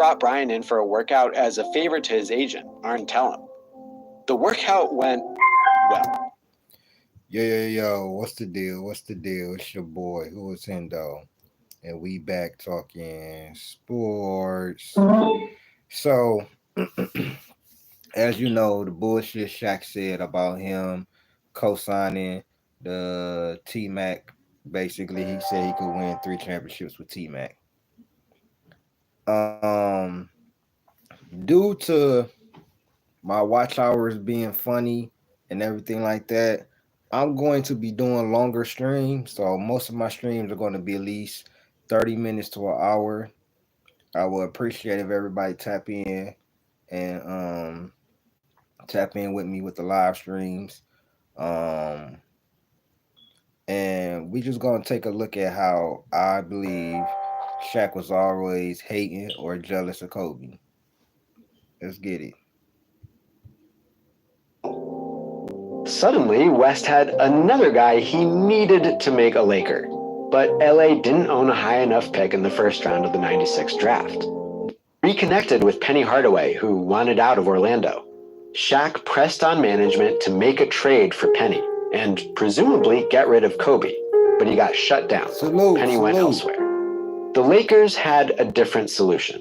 brought Brian in for a workout as a favor to his agent, Arn Tellem. The workout went well. Yo, what's the deal? It's your boy, Who is Hendo, and we back talking sports. So, as you know, the bullshit Shaq said about him co-signing the T-Mac, basically he said he could win 3 championships with T-Mac. Um, due to my watch hours being funny and everything like that, I'm going to be doing longer streams. So most of my streams are going to be at least 30 minutes to an hour. I would appreciate if everybody and tap in with me with the live streams. Um, and we just gonna take a look at how I believe Shaq was always hating or jealous of Kobe. Let's get it. Suddenly, West had another guy he needed to make a Laker, but LA didn't own a high enough pick in the first round of the '96 draft. Reconnected with Penny Hardaway, who wanted out of Orlando. Shaq pressed on management to make a trade for Penny and presumably get rid of Kobe, but he got shut down. Penny went elsewhere. The Lakers had a different solution.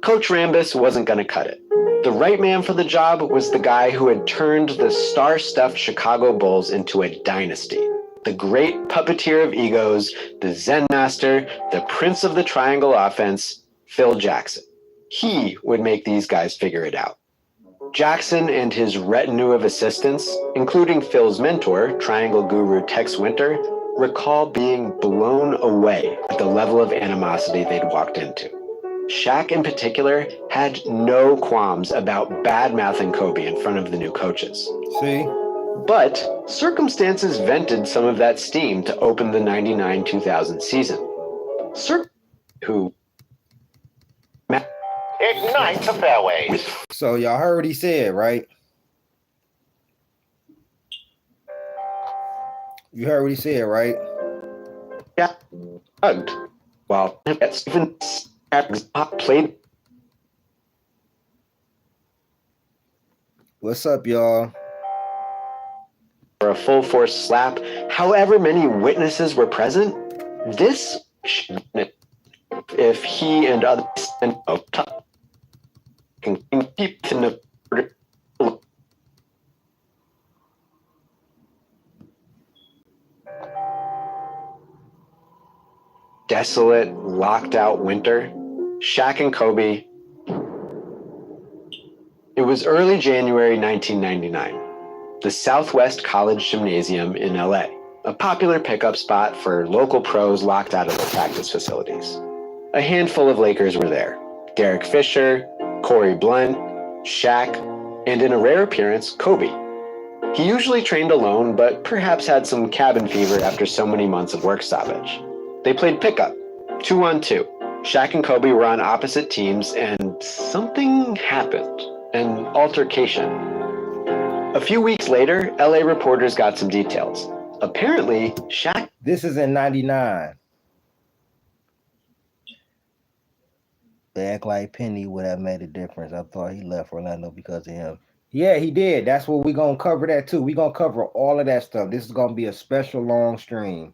Coach Rambis wasn't going to cut it. The right man for the job was the guy who had turned the star-stuffed Chicago Bulls into a dynasty. The great puppeteer of egos, the Zen master, the prince of the triangle offense, Phil Jackson. He would make these guys figure it out. Jackson and his retinue of assistants, including Phil's mentor, triangle guru Tex Winter, recall being blown away at the level of animosity they'd walked into. Shaq in particular had no qualms about bad-mouthing Kobe in front of the new coaches. See? But circumstances vented some of that steam to open the 99-2000 season. Who ignite the fairways. So y'all heard what he said, right? You heard what he said, right? Yeah, hugged. While Stephen played. What's up, y'all? For a full force slap, however many witnesses were present, this if he and others can keep in the desolate, locked out winter, Shaq and Kobe. It was early January 1999. The Southwest College Gymnasium in LA, a popular pickup spot for local pros locked out of their practice facilities. A handful of Lakers were there. Derek Fisher, Corey Blunt, Shaq, and in a rare appearance, Kobe. He usually trained alone, but perhaps had some cabin fever after so many months of work stoppage. They played pickup, 2-on-2. Shaq and Kobe were on opposite teams, and something happened, an altercation. A few weeks later, LA reporters got some details. Apparently, Shaq... This is in 99. They act like Penny would have made a difference. I thought he left Orlando because of him. Yeah, he did. That's what we're going to cover that too. We're going to cover all of that stuff. This is going to be a special long stream.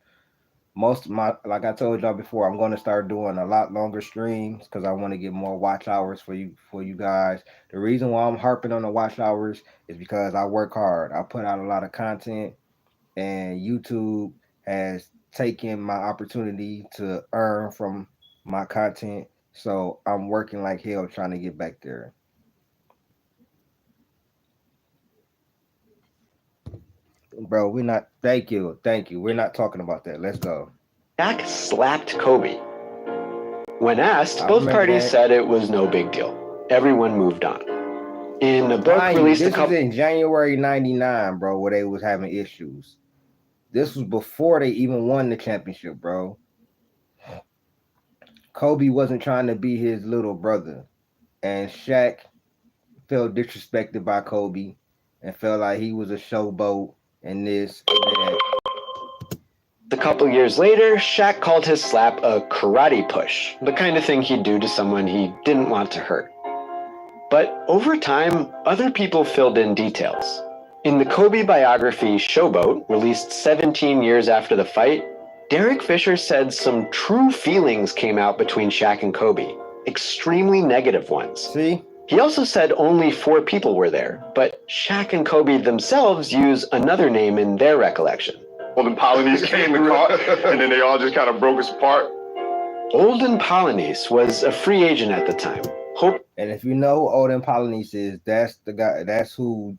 Most of my, like I told y'all before, I'm going to start doing a lot longer streams because I want to get more watch hours for you guys. The reason why I'm harping on the watch hours is because I work hard. I put out a lot of content, and YouTube has taken my opportunity to earn from my content. So I'm working like hell trying to get back there. Bro, we're not. Thank you. We're not talking about that. Let's go. Shaq slapped Kobe. When asked, both parties said it was no big deal. Everyone moved on. In a book released this was in January 99, bro, where they was having issues. This was before they even won the championship, bro. Kobe wasn't trying to be his little brother. And Shaq felt disrespected by Kobe and felt like he was a showboat and this and that. The couple years later, Shaq called his slap a karate push, the kind of thing he'd do to someone he didn't want to hurt. But over time, other people filled in details. In the Kobe biography Showboat, released 17 years after the fight, Derek Fisher said some true feelings came out between Shaq and Kobe, extremely negative ones. See? He also said only 4 people were there, but Shaq and Kobe themselves use another name in their recollection. Olden Polynice came and caught, and then they all just kind of broke us apart. Olden Polynice was a free agent at the time. And if you know who Olden Polynice is, that's the guy. That's who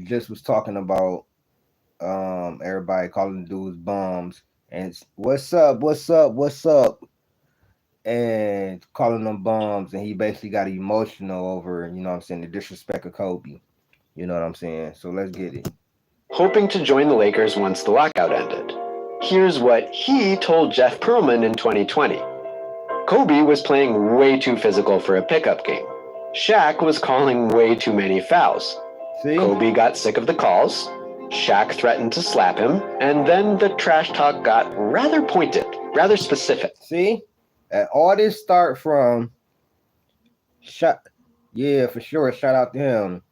just was talking about. Everybody calling dudes bums and what's up, and calling them bums, and he basically got emotional over, you know what I'm saying, the disrespect of Kobe. You know what I'm saying? So let's get it. Hoping to join the Lakers once the lockout ended. Here's what he told Jeff Pearlman in 2020. Kobe was playing way too physical for a pickup game. Shaq was calling way too many fouls. See? Kobe got sick of the calls. Shaq threatened to slap him, and then the trash talk got rather pointed, rather specific. See? And all this start from yeah, for sure. Shout out to him.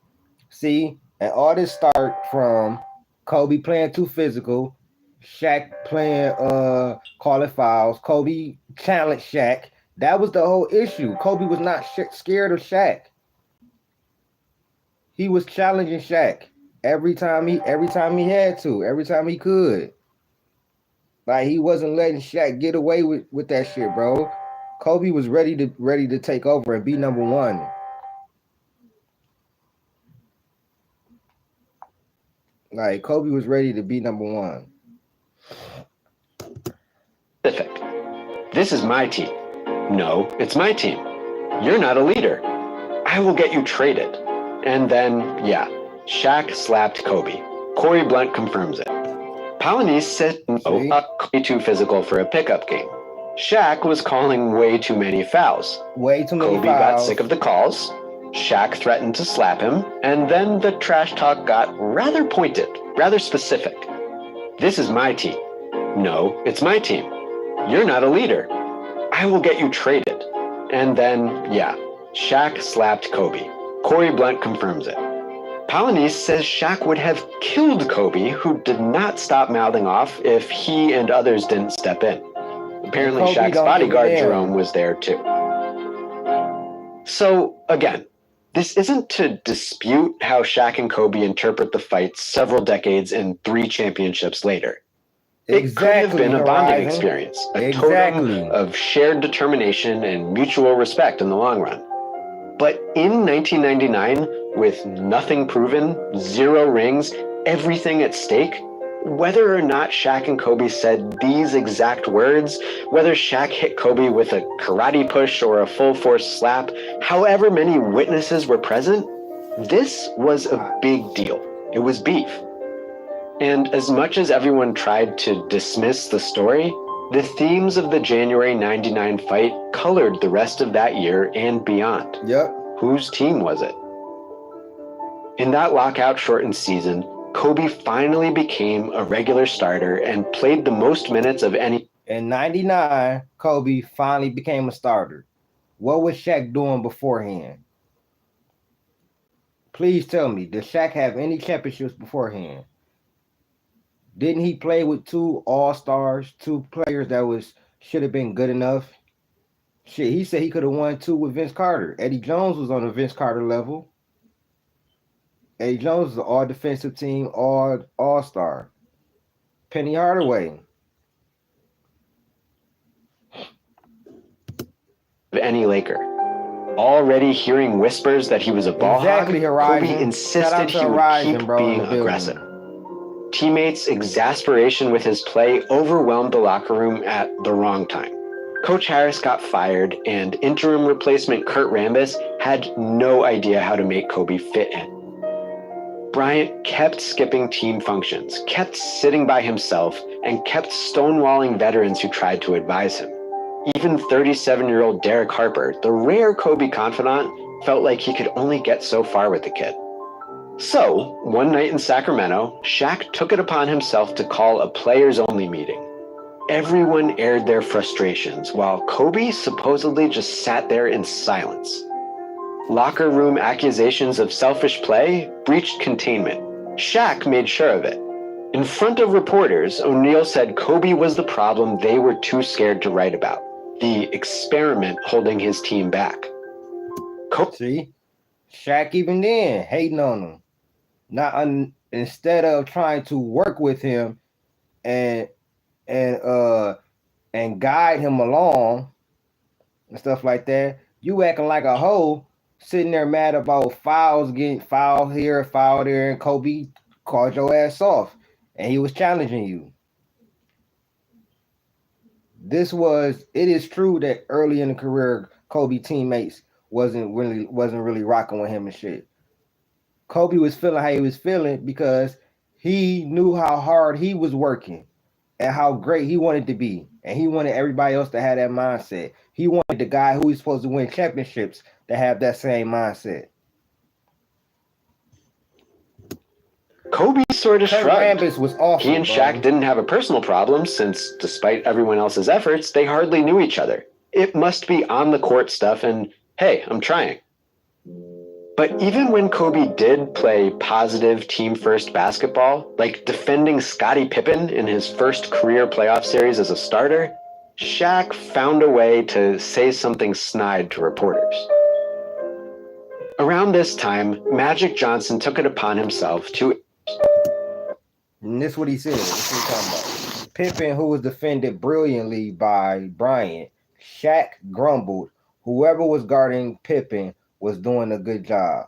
See? And all this start from Kobe playing too physical, Shaq playing calling fouls, Kobe challenged Shaq. That was the whole issue. Kobe was not scared of Shaq. He was challenging Shaq every time he had to, every time he could. Like, he wasn't letting Shaq get away with that shit, bro. Kobe was ready to take over and be number one. Like, Kobe was ready to be number one. Specific. This is my team. No, it's my team. You're not a leader. I will get you traded. And then, yeah, Shaq slapped Kobe. Corey Blunt confirms it. Polynice said Kobe too physical for a pickup game. Shaq was calling way too many fouls. Way too many Kobe fouls. got sick of the calls. Shaq threatened to slap him, and then the trash talk got rather pointed, rather specific. This is my team. No, it's my team. You're not a leader. I will get you traded. And then, yeah, Shaq slapped Kobe. Corey Blunt confirms it. Polynice says Shaq would have killed Kobe, who did not stop mouthing off if he and others didn't step in. Apparently, Shaq's bodyguard, Jerome, was there too. So, again, this isn't to dispute how Shaq and Kobe interpret the fight several decades and 3 championships later. It could have been a bonding experience, a totem of shared determination and mutual respect in the long run. But in 1999, with nothing proven, 0 rings, everything at stake, whether or not Shaq and Kobe said these exact words, whether Shaq hit Kobe with a karate push or a full force slap, however many witnesses were present, this was a big deal. It was beef. And as much as everyone tried to dismiss the story, the themes of the January 99 fight colored the rest of that year and beyond. Yep. Whose team was it? In that lockout shortened season, Kobe finally became a regular starter and played the most minutes of any. In 99, Kobe finally became a starter. What was Shaq doing beforehand? Please tell me, did Shaq have any championships beforehand? Didn't he play with 2 all-stars, 2 players that should have been good enough? Shit, he said he could have won 2 with Vince Carter. Eddie Jones was on the Vince Carter level. Eddie Jones was an all-defensive team, all-star. Penny Hardaway. Any Laker. Already hearing whispers that he was a ball hog, Kobe insisted he would keep being aggressive. Teammates' exasperation with his play overwhelmed the locker room at the wrong time. Coach Harris got fired, and interim replacement Kurt Rambis had no idea how to make Kobe fit in. Bryant kept skipping team functions, kept sitting by himself, and kept stonewalling veterans who tried to advise him. Even 37-year-old Derek Harper, the rare Kobe confidant, felt like he could only get so far with the kid. So, one night in Sacramento, Shaq took it upon himself to call a players-only meeting. Everyone aired their frustrations, while Kobe supposedly just sat there in silence. Locker room accusations of selfish play breached containment. Shaq made sure of it. In front of reporters, O'Neal said Kobe was the problem they were too scared to write about, the experiment holding his team back. See? Shaq even then hating on him. Instead of trying to work with him and guide him along and stuff like that, you acting like a hoe, sitting there mad about fouls, getting foul here, foul there, and Kobe called your ass off, and he was challenging you. It is true that early in the career, Kobe teammates wasn't really rocking with him and shit. Kobe was feeling how he was feeling because he knew how hard he was working and how great he wanted to be. And he wanted everybody else to have that mindset. He wanted the guy who he's supposed to win championships to have that same mindset. Kobe sort of shrugged. Was awful, he and Shaq didn't have a personal problem since, despite everyone else's efforts, they hardly knew each other. It must be on the court stuff and, hey, I'm trying. But even when Kobe did play positive team-first basketball, like defending Scottie Pippen in his first career playoff series as a starter, Shaq found a way to say something snide to reporters. Around this time, Magic Johnson took it upon himself to... And this is what he said. This is what he's talking about. Pippen, who was defended brilliantly by Bryant, Shaq grumbled. Whoever was guarding Pippen was doing a good job.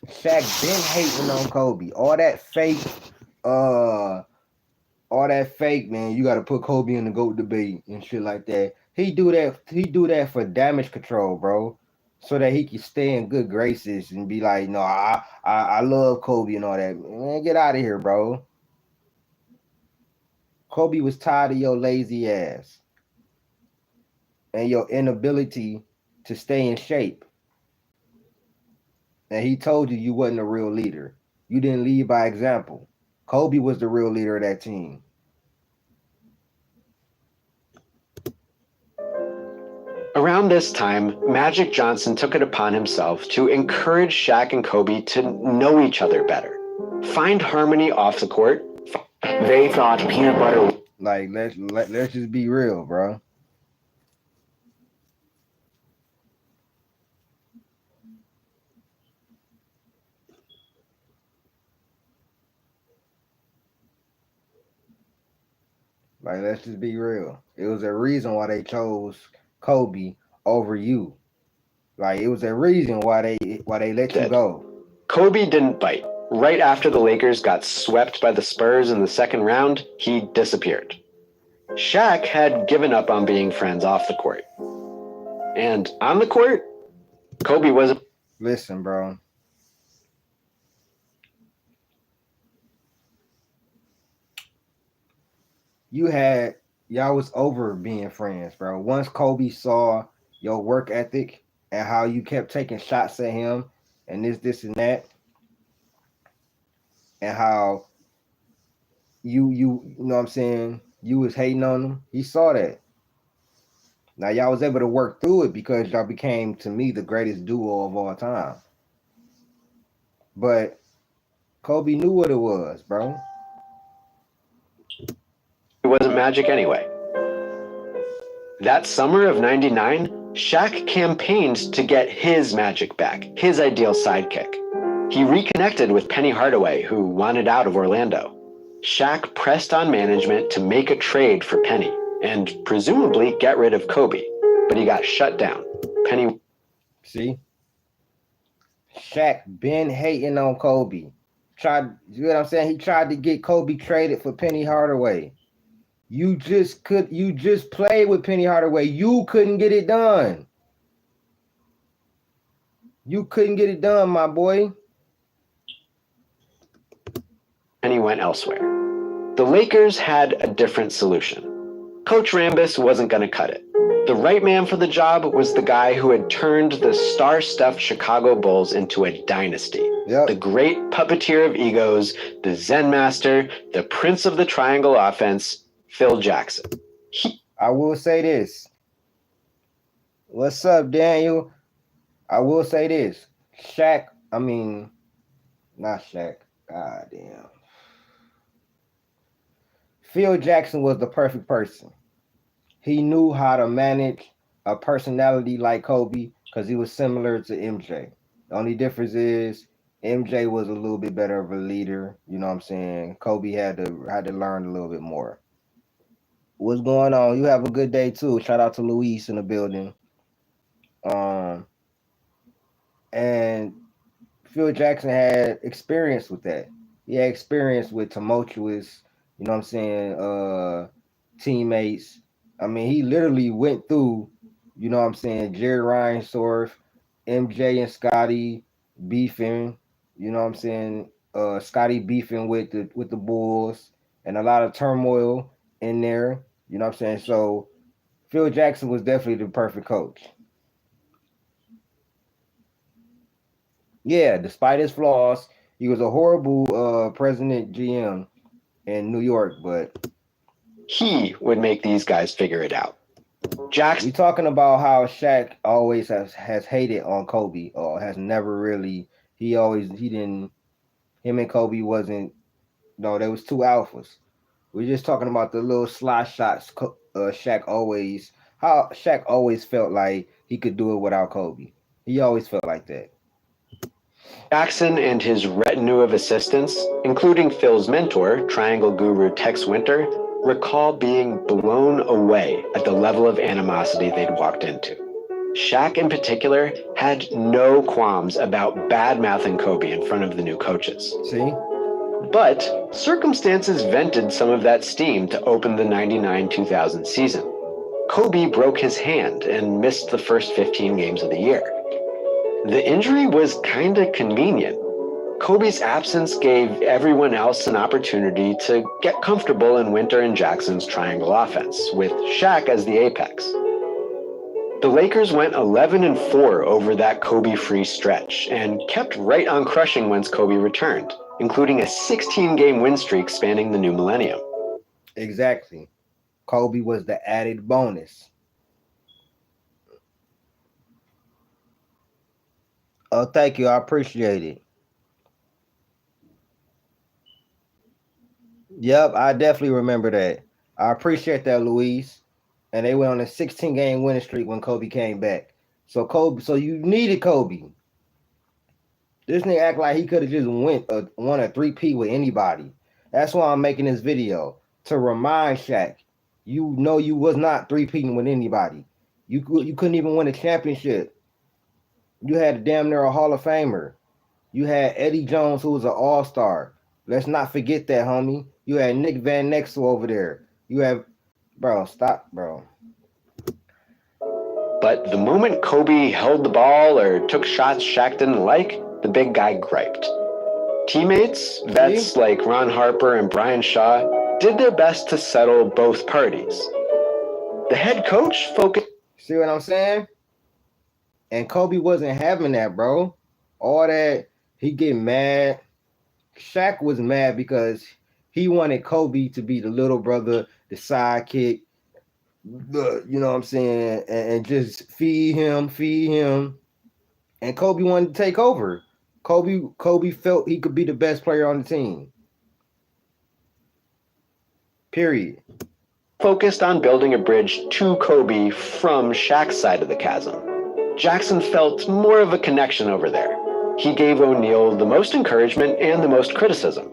Shaq been hating on Kobe. All that fake, man. You got to put Kobe in the GOAT debate and shit like that. He do that for damage control, bro, so that he can stay in good graces and be like, no, I love Kobe and all that. Man, get out of here, bro. Kobe was tired of your lazy ass and your inability to stay in shape. And he told you wasn't a real leader. You didn't lead by example. Kobe was the real leader of that team. Around this time, Magic Johnson took it upon himself to encourage Shaq and Kobe to know each other better. Find harmony off the court. They thought peanut butter... Like, let's just be real, bro. Like, let's just be real. It was a reason why they chose Kobe over you. Like, it was a reason why they let you go. Kobe didn't bite. Right after the Lakers got swept by the Spurs in the second round, he disappeared. Shaq had given up on being friends off the court. And on the court, Kobe was... Listen, bro. Y'all was over being friends, bro. Once Kobe saw your work ethic and how you kept taking shots at him and this and that, and how you know what I'm saying, you was hating on him, he saw that. Now y'all was able to work through it because y'all became, to me, the greatest duo of all time. But Kobe knew what it was, bro. It wasn't Magic anyway. That summer of '99, Shaq campaigned to get his Magic back, his ideal sidekick. He reconnected with Penny Hardaway, who wanted out of Orlando. Shaq pressed on management to make a trade for Penny and presumably get rid of Kobe, but he got shut down. Penny... See? Shaq been hating on Kobe. You know what I'm saying? He tried to get Kobe traded for Penny Hardaway. You just played with Penny Hardaway. You couldn't get it done. You couldn't get it done, my boy. And he went elsewhere. The Lakers had a different solution. Coach Rambis wasn't going to cut it. The right man for the job was the guy who had turned the star-stuffed Chicago Bulls into a dynasty. Yep. The great puppeteer of egos, the Zen master, the prince of the triangle offense, Phil Jackson. I will say this. What's up, Daniel? I will say this. Not Shaq. God damn. Phil Jackson was the perfect person. He knew how to manage a personality like Kobe because he was similar to MJ. The only difference is MJ was a little bit better of a leader. You know what I'm saying? Kobe had to learn a little bit more. What's going on? You have a good day too. Shout out to Luis in the building. And Phil Jackson had experience with that. He had experience with tumultuous, you know what I'm saying, teammates. I mean, he literally went through, you know what I'm saying, Jerry Reinsdorf, MJ and Scotty beefing, you know what I'm saying, Scotty beefing with the Bulls and a lot of turmoil in there, you know what I'm saying? So Phil Jackson was definitely the perfect coach. Yeah, despite his flaws, he was a horrible president GM in New York, but he would make these guys figure it out. Jackson. We talking about how Shaq always has hated on Kobe, or has never really. Him and Kobe wasn't. No, there was two alphas. We're just talking about the little slot shots. Shaq always felt like he could do it without Kobe. He always felt like that. Jackson and his retinue of assistants, including Phil's mentor, Triangle guru Tex Winter, recall being blown away at the level of animosity they'd walked into. Shaq, in particular, had no qualms about badmouthing Kobe in front of the new coaches. See? But circumstances vented some of that steam to open the 99-2000 season. Kobe broke his hand and missed the first 15 games of the year. The injury was kinda convenient. Kobe's absence gave everyone else an opportunity to get comfortable in Winter and Jackson's triangle offense, with Shaq as the apex. The Lakers went 11-4 over that Kobe-free stretch and kept right on crushing once Kobe returned, including a 16-game win streak spanning the new millennium. Exactly. Kobe was the added bonus. Oh, thank you. I appreciate it. Yep, I definitely remember that. I appreciate that, Luis. And they went on a 16-game winning streak when Kobe came back. So you needed Kobe. This nigga act like he could have just won a 3P with anybody. That's why I'm making this video, to remind Shaq, you know you was not 3Ping with anybody. You couldn't even win a championship. You had damn near a Hall of Famer. You had Eddie Jones, who was an all-star. Let's not forget that, homie. You had Nick Van Exel over there. You have, bro, stop, bro. But the moment Kobe held the ball or took shots Shaq didn't like, the big guy griped. Teammates, vets like Ron Harper and Brian Shaw, did their best to settle both parties. The head coach focused. See what I'm saying? And Kobe wasn't having that, bro. All that, he get mad. Shaq was mad because he wanted Kobe to be the little brother, the sidekick, you know what I'm saying, and just feed him. And Kobe wanted to take over. Kobe felt he could be the best player on the team. Period. Focused on building a bridge to Kobe from Shaq's side of the chasm. Jackson felt more of a connection over there. He gave O'Neal the most encouragement and the most criticism.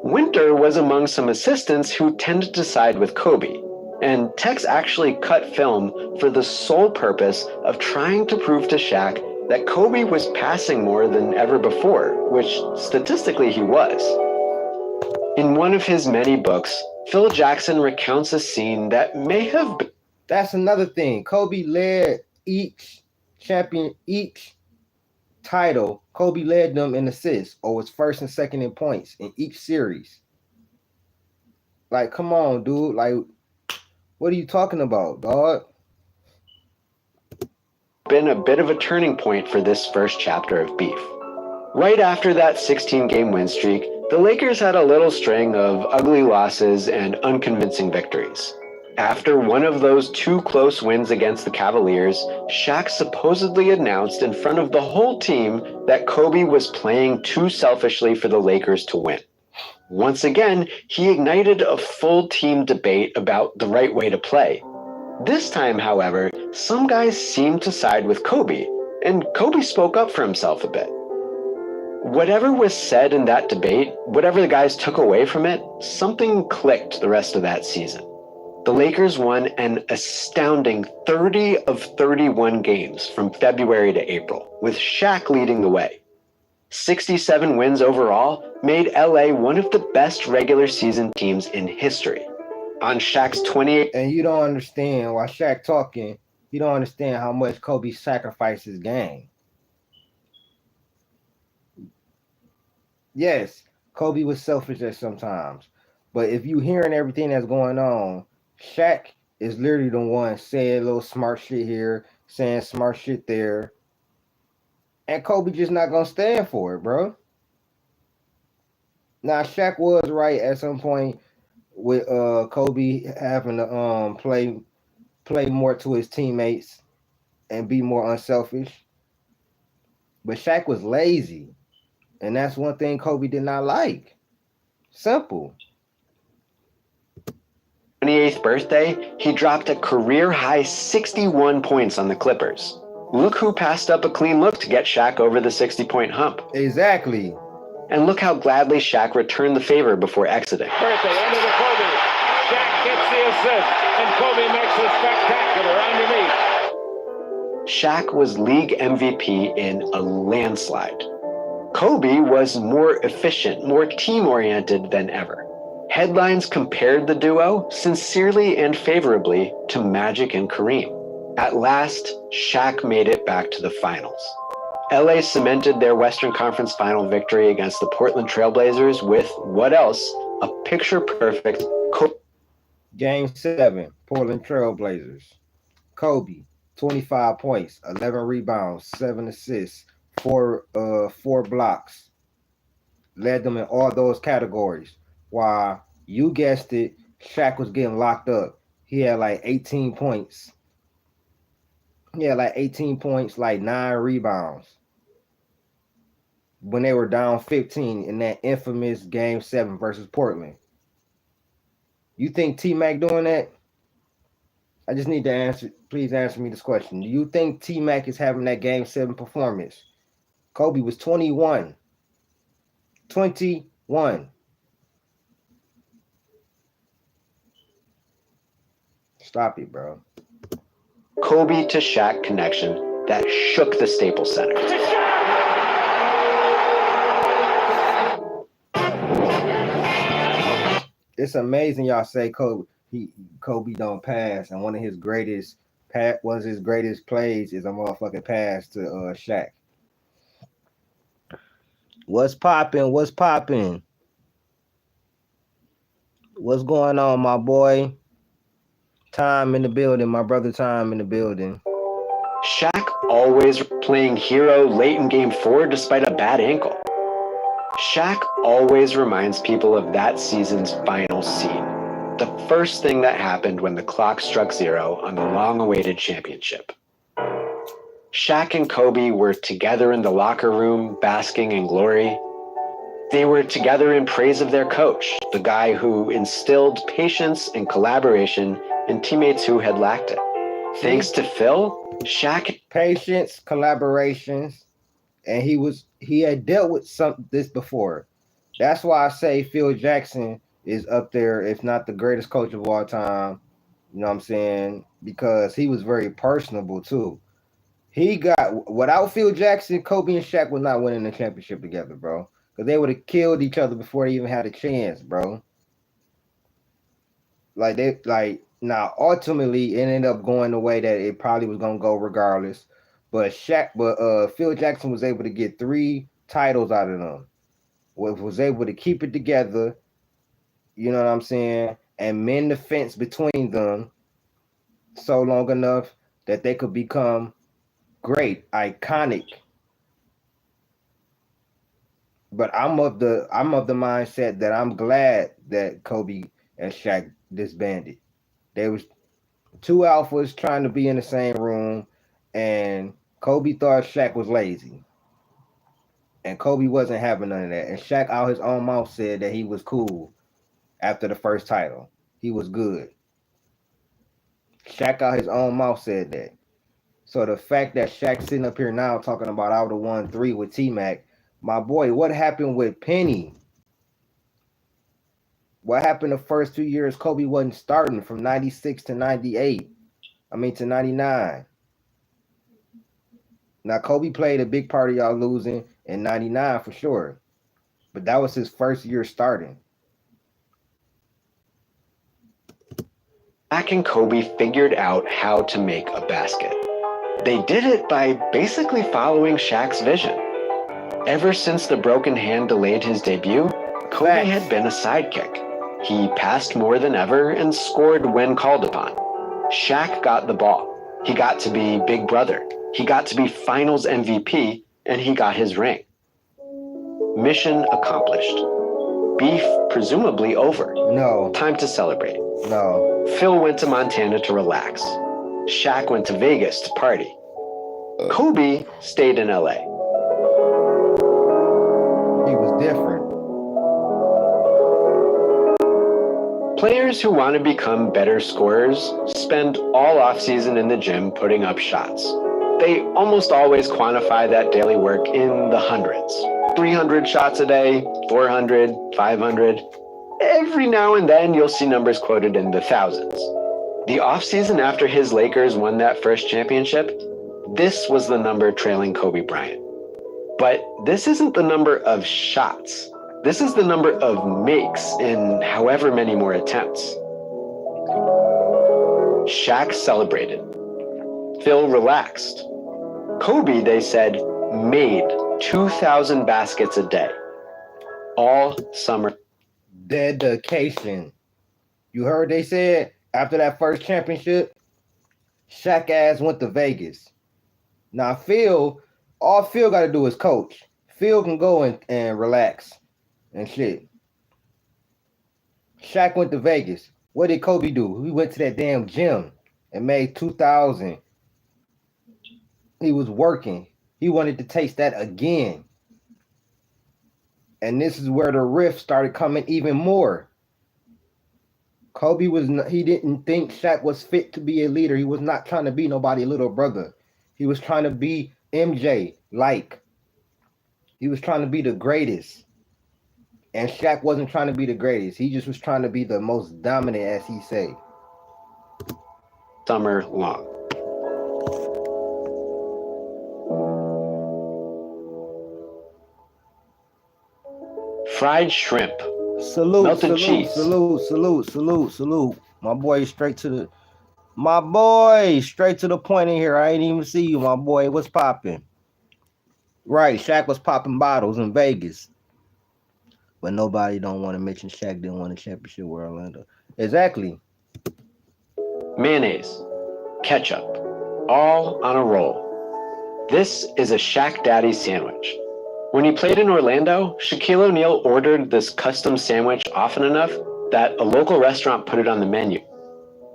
Winter was among some assistants who tended to side with Kobe, and Tex actually cut film for the sole purpose of trying to prove to Shaq that Kobe was passing more than ever before, which statistically he was. In one of his many books, Phil Jackson recounts a scene that may have been. That's another thing. Kobe led each title. Kobe led them in assists, or was first and second in points in each series. Like, come on, dude. Like, What are you talking about, dog? Been a bit of a turning point for this first chapter of beef. Right after that 16-game win streak, the Lakers had a little string of ugly losses and unconvincing victories. After one of those two close wins against the Cavaliers, Shaq supposedly announced in front of the whole team that Kobe was playing too selfishly for the Lakers to win. Once again, he ignited a full team debate about the right way to play. This time, however, some guys seemed to side with Kobe, and Kobe spoke up for himself a bit. Whatever was said in that debate, whatever the guys took away from it, something clicked the rest of that season. The Lakers won an astounding 30 of 31 games from February to April, with Shaq leading the way. 67 wins overall made LA one of the best regular season teams in history. On Shaq's 28, And you don't understand while Shaq talking, you don't understand how much Kobe sacrificed his game. Yes, Kobe was selfish at sometimes. But if you hearing everything that's going on, Shaq is literally the one saying a little smart shit here, saying smart shit there. And Kobe just not gonna stand for it, bro. Now Shaq was right at some point with Kobe having to play more to his teammates and be more unselfish. But Shaq was lazy. And that's one thing Kobe did not like. Simple. 28th birthday, he dropped a career-high 61 points on the Clippers. Look who passed up a clean look to get Shaq over the 60-point hump. Exactly. And look how gladly Shaq returned the favor before exiting. Birthday into the Kobe. Shaq gets the assist, and Kobe makes a spectacular underneath. Shaq was league MVP in a landslide. Kobe was more efficient, more team-oriented than ever. Headlines compared the duo sincerely and favorably to Magic and Kareem. At last, Shaq made it back to the finals. LA cemented their Western Conference final victory against the Portland Trailblazers with, what else, a picture-perfect Game 7, Portland Trailblazers. Kobe, 25 points, 11 rebounds, 7 assists, 4 blocks. Led them in all those categories. While you guessed it, Shaq was getting locked up. He had like 18 points. Like 9 rebounds. When they were down 15 in that infamous Game 7 versus Portland. You think T-Mac doing that? I just need to answer. Please answer me this question. Do you think T-Mac is having that Game 7 performance? Kobe was 21. 21. Stop it, bro. Kobe to Shaq connection that shook the Staples Center. It's amazing y'all say Kobe don't pass, and one of his greatest plays is a motherfucking pass to Shaq. What's popping? What's popping? What's going on, my boy? Time in the building, my brother. Time in the building. Shaq always playing hero late in Game 4 despite a bad ankle. Shaq always reminds people of that season's final scene, the first thing that happened when the clock struck 0 on the long-awaited championship. Shaq and Kobe were together in the locker room, basking in glory. They were together in praise of their coach, the guy who instilled patience and collaboration in teammates who had lacked it. Thanks to Phil, Shaq patience, collaborations, and he had dealt with this before. That's why I say Phil Jackson is up there, if not the greatest coach of all time. You know what I'm saying? Because he was very personable too. He got without Phil Jackson, Kobe and Shaq would not winning the championship together, bro. Because they would have killed each other before they even had a chance, bro. Now ultimately it ended up going the way that it probably was gonna go regardless. But Phil Jackson was able to get 3 titles out of them. Was able to keep it together, you know what I'm saying, and mend the fence between them so long enough that they could become great, iconic. But I'm of the mindset that I'm glad that Kobe and Shaq disbanded. There was two alphas trying to be in the same room, and Kobe thought Shaq was lazy. And Kobe wasn't having none of that. And Shaq out his own mouth said that he was cool after the first title. He was good. Shaq out his own mouth said that. So the fact that Shaq sitting up here now talking about I would have won 3 with T-Mac, my boy, what happened with Penny? What happened the first 2 years Kobe wasn't starting from 96 to 98? I mean to 99. Now Kobe played a big part of y'all losing in 99 for sure. But that was his first year starting. Shaq and Kobe figured out how to make a basket. They did it by basically following Shaq's vision. Ever since the broken hand delayed his debut, Kobe had been a sidekick. He passed more than ever and scored when called upon. Shaq got the ball. He got to be big brother. He got to be finals MVP, and he got his ring. Mission accomplished. Beef presumably over. No. Time to celebrate. No. Phil went to Montana to relax. Shaq went to Vegas to party. Kobe stayed in LA. He was different. Players who want to become better scorers spend all offseason in the gym putting up shots. They almost always quantify that daily work in the hundreds. 300 shots a day, 400, 500. Every now and then you'll see numbers quoted in the thousands. The offseason after his Lakers won that first championship, this was the number trailing Kobe Bryant. But this isn't the number of shots. This is the number of makes in however many more attempts. Shaq celebrated. Phil relaxed. Kobe, they said, made 2,000 baskets a day. All summer. Dedication. You heard they said after that first championship, Shaq ass went to Vegas. Now all Phil got to do is coach. Phil can go and relax and shit. Shaq went to Vegas. What did Kobe do? He went to that damn gym and made 2,000. He was working. He wanted to taste that again. And this is where the rift started coming even more. Kobe he didn't think Shaq was fit to be a leader. He was not trying to be nobody's little brother. He was trying to be MJ like. He was trying to be the greatest. And Shaq wasn't trying to be the greatest. He just was trying to be the most dominant, as he say. Summer long. Fried shrimp. Salute, melted cheese. Salute. My boy, straight to the point in here. I ain't even see you, my boy. What's popping? Right, Shaq was popping bottles in Vegas. But nobody don't want to mention Shaq didn't win a championship with Orlando. Exactly. Mayonnaise. Ketchup. All on a roll. This is a Shaq Daddy sandwich. When he played in Orlando, Shaquille O'Neal ordered this custom sandwich often enough that a local restaurant put it on the menu.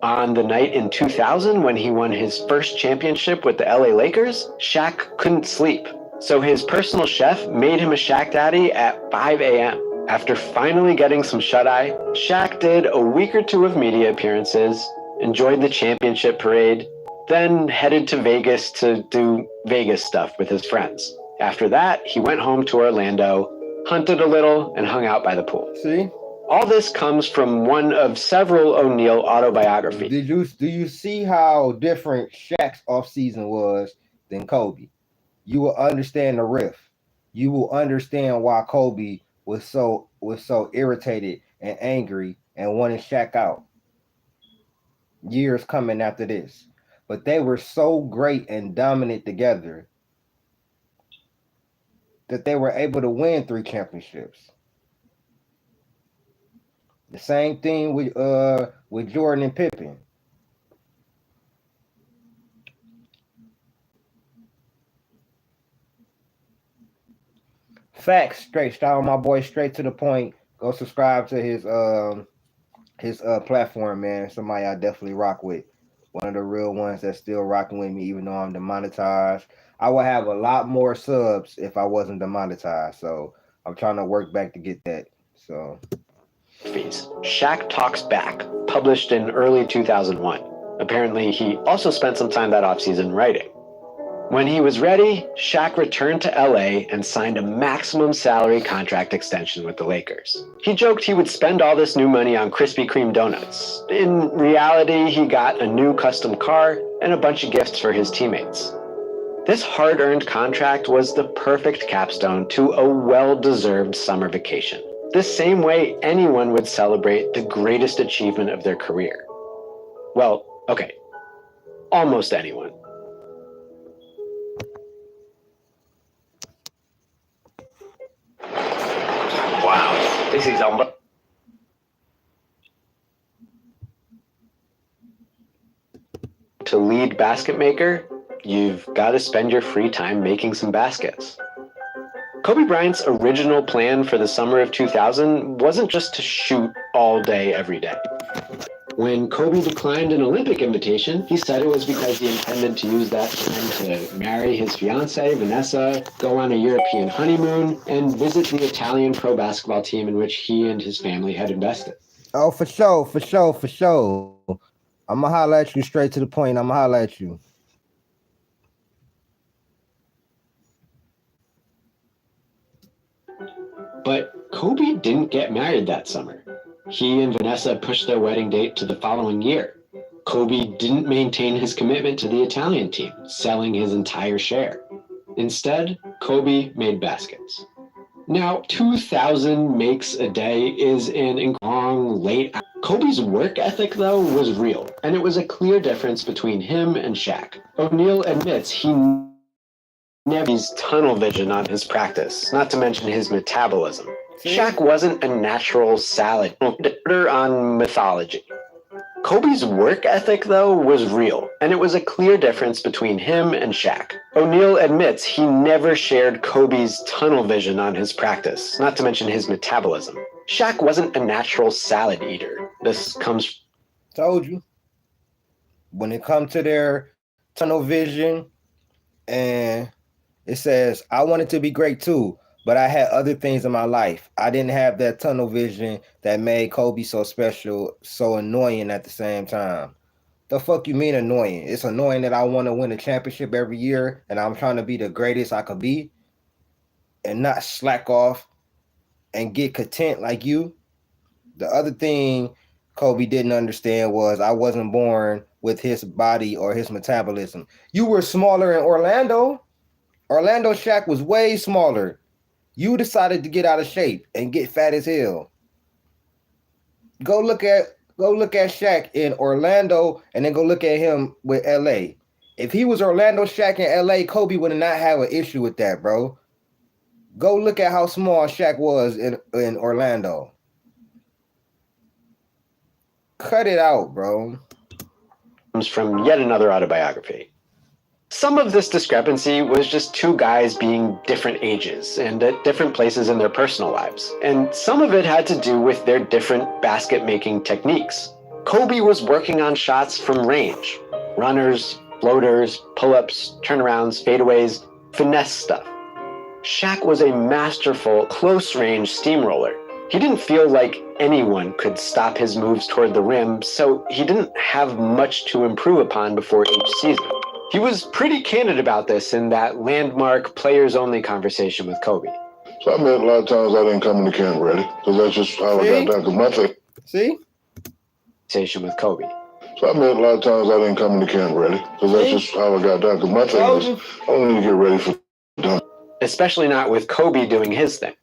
On the night in 2000, when he won his first championship with the LA Lakers, Shaq couldn't sleep. So his personal chef made him a Shaq Daddy at 5 a.m. After finally getting some shut-eye, Shaq did a week or two of media appearances, enjoyed the championship parade, then headed to Vegas to do Vegas stuff with his friends. After that, he went home to Orlando, hunted a little, and hung out by the pool. See? All this comes from one of several O'Neal autobiographies. Do you see how different Shaq's offseason was than Kobe? You will understand the rift. You will understand why Kobe was so irritated and angry and wanted Shaq out. Years coming after this. But they were so great and dominant together that they were able to win 3 championships. The same thing with Jordan and Pippen. facts. Straight. Shout out my boy. Straight to the point. Go subscribe to his platform, man. Somebody I definitely rock with. One of the real ones that's still rocking with me, even though I'm demonetized. I would have a lot more subs if I wasn't demonetized. So I'm trying to work back to get that. So Shaq Talks Back, published in early 2001. Apparently, he also spent some time that offseason writing. When he was ready, Shaq returned to LA and signed a maximum salary contract extension with the Lakers. He joked he would spend all this new money on Krispy Kreme donuts. In reality, he got a new custom car and a bunch of gifts for his teammates. This hard-earned contract was the perfect capstone to a well-deserved summer vacation, the same way anyone would celebrate the greatest achievement of their career. Well, okay, almost anyone. Wow, this is unbelievable. To lead basket maker, you've got to spend your free time making some baskets. Kobe Bryant's original plan for the summer of 2000 wasn't just to shoot all day, every day. When Kobe declined an Olympic invitation, he said it was because he intended to use that time to marry his fiancée, Vanessa, go on a European honeymoon, and visit the Italian pro basketball team in which he and his family had invested. Oh, for sure. I'm going to holler at you straight to the point. I'm going to holler at you. But Kobe didn't get married that summer. He and Vanessa pushed their wedding date to the following year. Kobe didn't maintain his commitment to the Italian team, selling his entire share. Instead, Kobe made baskets. Now, 2,000 makes a day is an long, late hour. Kobe's work ethic, though, was real, and it was a clear difference between him and Shaq. O'Neal admits he never used tunnel vision on his practice, not to mention his metabolism. Shaq wasn't a natural salad on mythology. Kobe's work ethic, though, was real, and it was a clear difference between him and Shaq. O'Neal admits he never shared Kobe's tunnel vision on his practice, not to mention his metabolism. Shaq wasn't a natural salad eater. This comes... Told you. When it comes to their tunnel vision, and it says, I wanted to be great too, but I had other things in my life. I didn't have that tunnel vision that made Kobe so special, so annoying at the same time. The fuck you mean annoying? It's annoying that I want to win a championship every year and I'm trying to be the greatest I could be and not slack off and get content like you. The other thing Kobe didn't understand was I wasn't born with his body or his metabolism. You were smaller in Orlando. Orlando Shaq was way smaller. You decided to get out of shape and get fat as hell. Go look at Shaq in Orlando and then go look at him with LA. If he was Orlando Shaq in LA, Kobe would not have an issue with that, bro. Go look at how small Shaq was in Orlando. Cut it out, bro. Comes from yet another autobiography. Some of this discrepancy was just two guys being different ages and at different places in their personal lives. And some of it had to do with their different basket-making techniques. Kobe was working on shots from range. Runners, floaters, pull-ups, turnarounds, fadeaways, finesse stuff. Shaq was a masterful, close-range steamroller. He didn't feel like anyone could stop his moves toward the rim, so he didn't have much to improve upon before each season. He was pretty candid about this in that landmark players-only conversation with Kobe. So I mean, a lot of times I didn't come into camp ready, because that's just how I got done. Because my thing. See? Conversation with Kobe. So I mean, a lot of times I didn't come into camp ready, because that's just how I got done. Because my thing is, I don't need to get ready for done. Especially not with Kobe doing his thing.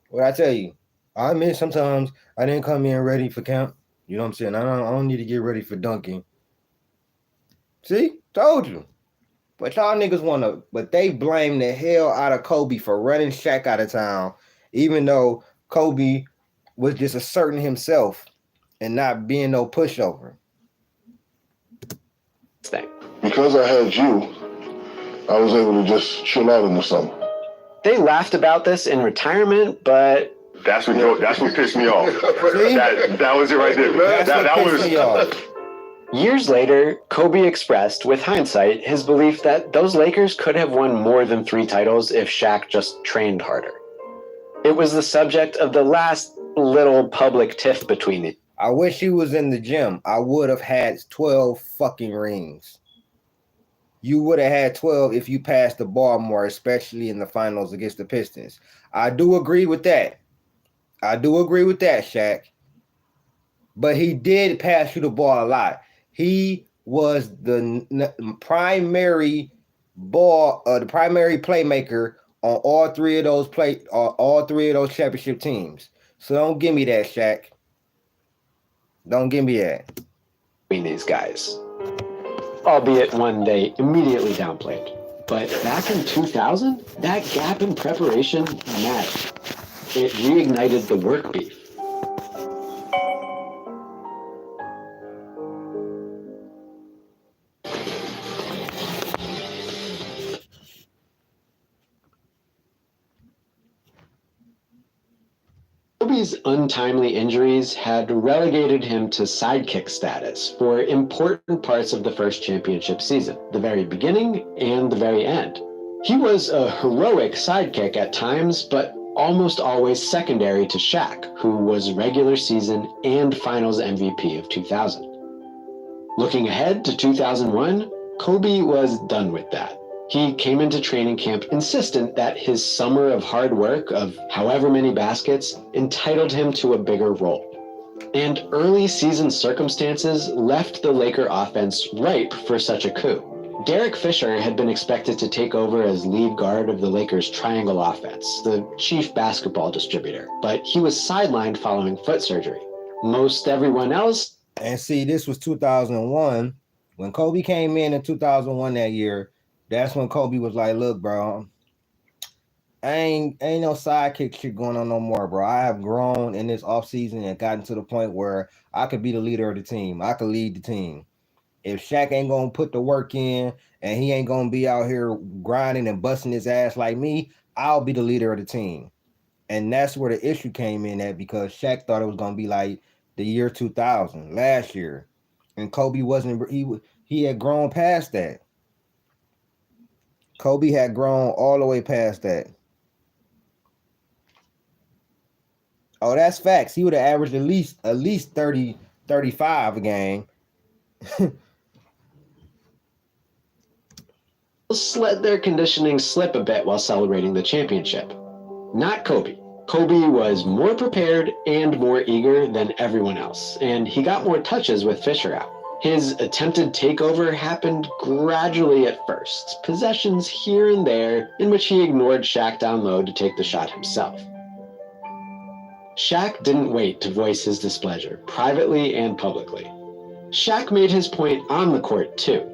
What I tell you, I admit sometimes I didn't come in ready for camp. You know what I'm saying? I don't need to get ready for dunking. See? Told you. But y'all niggas but they blame the hell out of Kobe for running Shaq out of town, even though Kobe was just asserting himself and not being no pushover. Because I had you, I was able to just chill out in the summer. They laughed about this in retirement, but That's what pissed me off. That was it right there. That was me off. Years later, Kobe expressed, with hindsight, his belief that those Lakers could have won more than 3 titles if Shaq just trained harder. It was the subject of the last little public tiff between it. I wish he was in the gym. I would have had 12 fucking rings. You would have had 12 if you passed the ball more, especially in the finals against the Pistons. I do agree with that. Shaq. But he did pass you the ball a lot. He was the primary playmaker on all three of those championship teams. So don't give me that, Shaq. Don't give me that. Between these guys, albeit one they immediately downplayed. But back in 2000, that gap in preparation mattered. It reignited the work beef. Kobe's untimely injuries had relegated him to sidekick status for important parts of the first championship season, the very beginning and the very end. He was a heroic sidekick at times, but almost always secondary to Shaq, who was regular season and finals MVP of 2000. Looking ahead to 2001, Kobe was done with that. He came into training camp insistent that his summer of hard work of however many baskets entitled him to a bigger role. And early season circumstances left the Laker offense ripe for such a coup. Derek Fisher had been expected to take over as lead guard of the Lakers' triangle offense, the chief basketball distributor, but he was sidelined following foot surgery. Most everyone else... And see, this was 2001. When Kobe came in 2001 that year, that's when Kobe was like, look, bro, ain't no sidekick shit going on no more, bro. I have grown in this offseason and gotten to the point where I could be the leader of the team. I could lead the team. If Shaq ain't going to put the work in and he ain't going to be out here grinding and busting his ass like me, I'll be the leader of the team. And that's where the issue came in at, because Shaq thought it was going to be like the year 2000, last year. And Kobe wasn't, he had grown past that. Kobe had grown all the way past that. Oh, that's facts. He would have averaged at least 30, 35 a game. Let their conditioning slip a bit while celebrating the championship. Not Kobe. Kobe was more prepared and more eager than everyone else, and he got more touches with Fisher out. His attempted takeover happened gradually at first, possessions here and there in which he ignored Shaq down low to take the shot himself. Shaq didn't wait to voice his displeasure, privately and publicly. Shaq made his point on the court, too.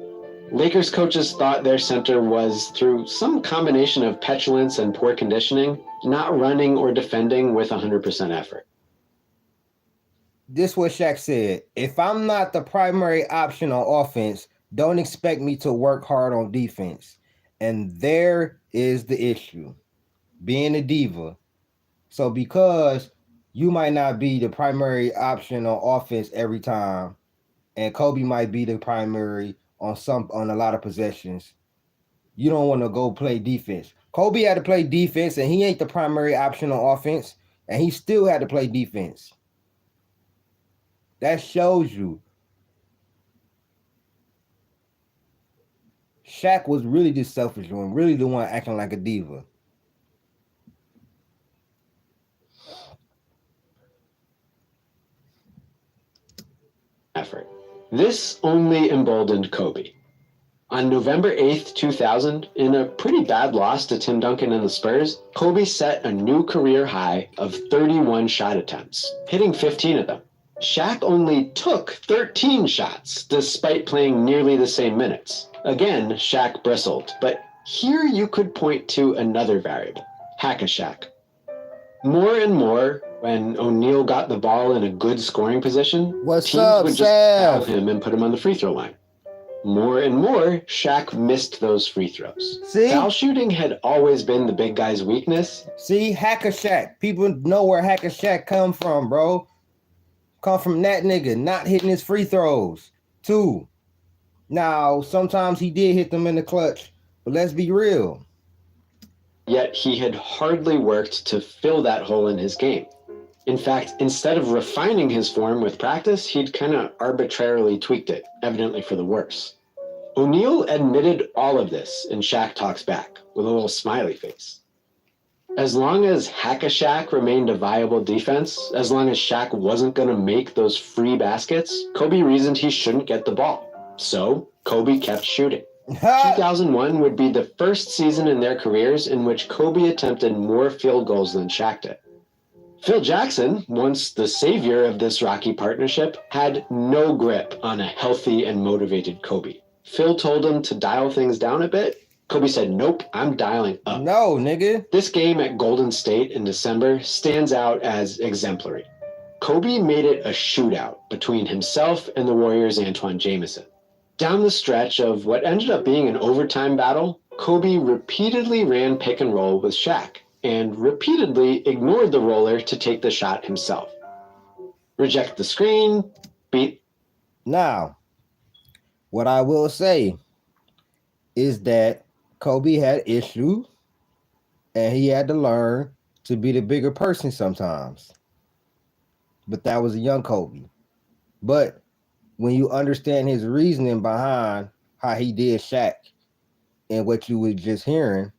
Lakers coaches thought their center was, through some combination of petulance and poor conditioning, not running or defending with 100% effort. This is what Shaq said: if I'm not the primary option on offense, don't expect me to work hard on defense. And there is the issue, being a diva. So because you might not be the primary option on offense every time, and Kobe might be the primary on a lot of possessions, you don't want to go play defense. Kobe had to play defense, and he ain't the primary option on offense, and he still had to play defense. That shows you Shaq was really the selfish one, really the one acting like a diva. Effort. This only emboldened Kobe. On November 8th, 2000, in a pretty bad loss to Tim Duncan and the Spurs, Kobe set a new career high of 31 shot attempts, hitting 15 of them. Shaq only took 13 shots, despite playing nearly the same minutes. Again, Shaq bristled, but here you could point to another variable, Hack-a-Shaq. More and more, when O'Neal got the ball in a good scoring position, What's teams up, would just Sam? foul him and put him on the free throw line. More and more, Shaq missed those free throws. See? Foul shooting had always been the big guy's weakness. See, Hacker Shaq. People know where Hacker Shaq come from, bro. Come from that nigga not hitting his free throws. 2. Now, sometimes he did hit them in the clutch, but let's be real. Yet he had hardly worked to fill that hole in his game. In fact, instead of refining his form with practice, he'd kind of arbitrarily tweaked it, evidently for the worse. O'Neal admitted all of this in Shaq Talks Back, with a little smiley face. As long as Hack-a-Shaq remained a viable defense, as long as Shaq wasn't going to make those free baskets, Kobe reasoned he shouldn't get the ball. So, Kobe kept shooting. 2001 would be the first season in their careers in which Kobe attempted more field goals than Shaq did. Phil Jackson, once the savior of this rocky partnership, had no grip on a healthy and motivated Kobe. Phil told him to dial things down a bit. Kobe said, nope, I'm dialing up. No, nigga. This game at Golden State in December stands out as exemplary. Kobe made it a shootout between himself and the Warriors' Antoine Jamison. Down the stretch of what ended up being an overtime battle, Kobe repeatedly ran pick and roll with Shaq and repeatedly ignored the roller to take the shot himself. Reject the screen, beat. Now, what I will say is that Kobe had issues and he had to learn to be the bigger person sometimes. But that was a young Kobe. But when you understand his reasoning behind how he did Shaq and what you were just hearing,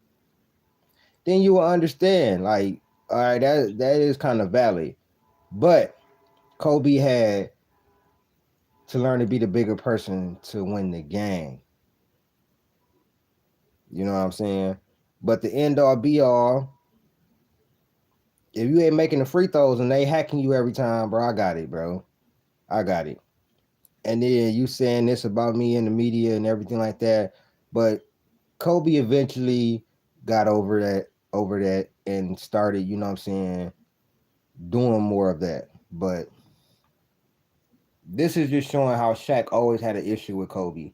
then you will understand, like, all right, that is kind of valid. But Kobe had to learn to be the bigger person to win the game. You know what I'm saying? But the end all be all, if you ain't making the free throws and they hacking you every time, bro, I got it, bro. I got it. And then you saying this about me in the media and everything like that. But Kobe eventually got over that and started, you know what I'm saying, doing more of that. But this is just showing how Shaq always had an issue with Kobe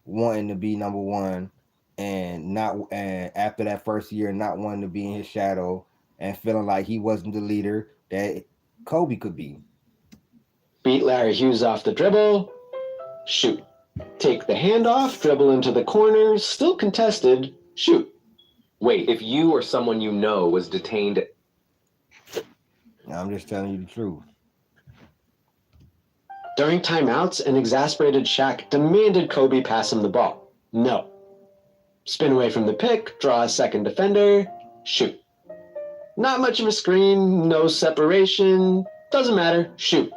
wanting to be number one and after that first year not wanting to be in his shadow and feeling like he wasn't the leader that Kobe could be. Beat Larry Hughes off the dribble, shoot. Take the handoff, dribble into the corner, still contested, shoot. Wait, if you or someone you know was detained... I'm just telling you the truth. During timeouts, an exasperated Shaq demanded Kobe pass him the ball. No. Spin away from the pick, draw a second defender, shoot. Not much of a screen, no separation, doesn't matter, shoot.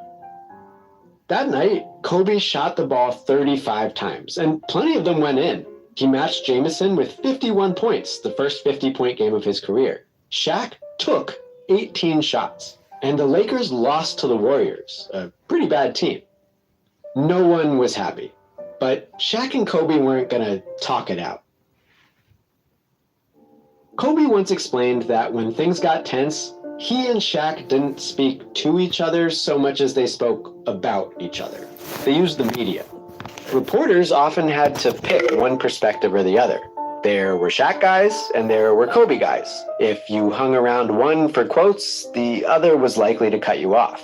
That night, Kobe shot the ball 35 times, and plenty of them went in. He matched Jamison with 51 points, the first 50-point game of his career. Shaq took 18 shots, and the Lakers lost to the Warriors, a pretty bad team. No one was happy, but Shaq and Kobe weren't going to talk it out. Kobe once explained that when things got tense, he and Shaq didn't speak to each other so much as they spoke about each other. They used the media. Reporters often had to pick one perspective or the other. There were Shaq guys and there were Kobe guys. If you hung around one for quotes, the other was likely to cut you off.